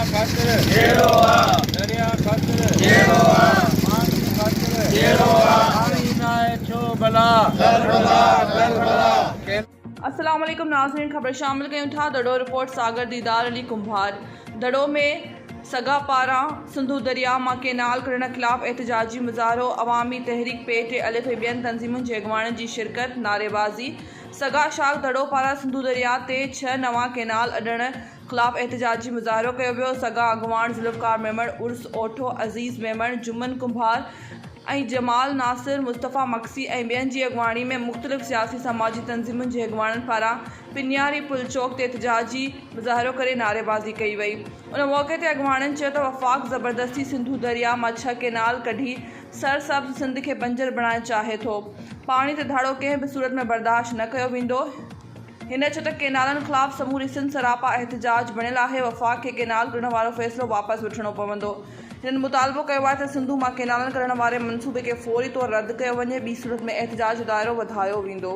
ख़ातिर दरिया ख़ातिर पानी ख़ातिर पानी नाए छो भला अस्सलाम वालेकुम नाज़रीन, खबर शामिल कयूं था दड़ो रिपोर्ट सागर दीदार अली कुंभार। दड़ो में सगा पारा सिंधु दरिया मां केनाल करण खिलाफ़ एहतजाजी मुज़ाहरो, अवामी तहरीक पेट अलिफ ॿियनि तंज़ीमुनि जे अॻवाननि जी शिरकत, नारेबाज़ी। सगा शाख दड़ो पारा सिंधु दरिया ते 6 नवां केनाल अॾण खिलाफ़ एहतजाजी मुज़ाहरो कयो वियो। सगा अॻवान ज़ुल्फ़कार मेमण, उर्स ओठो अज़ीज़ मेमण, जुमन कुंभार ऐं जमाल नासिर, मुस्तफ़ा मक्सी ऐं ॿियनि जी अॻवानी में मुख़्तलिफ़ सियासी समाजी तंज़ीमुनि जे अॻवाननि पारां पिनियारी पुल चौक ते एहतजाजी मुज़ाहरो करे नारेबाज़ी कई वई। उन मौक़े ते अॻवाननि चयो त वफ़ाक़ ज़बरदस्ती सिंधु दरिया मां 6 केनाल कढी सरसब्ज़ सिंध खे बंजर बणाइणु चाहे थो। पाणी ते धाड़ो कंहिं बि सूरत में बर्दाश्त न कयो वेंदो। हिन चयो त केनालनि ख़िलाफ़ समूरी सिंध सरापा एहतजाज बणियल आहे। वफ़ाक़ खे केनाल कढण वारो फ़ैसिलो वापसि वठणो पवंदो। हिननि मुतालबो कयो आहे त सिंधु मां केनालनि करण वारे मनसूबे खे फ़ौरी तौरु रद्द कयो वञे, ॿी सूरत में एहतजाज जो दाइरो वधायो वेंदो।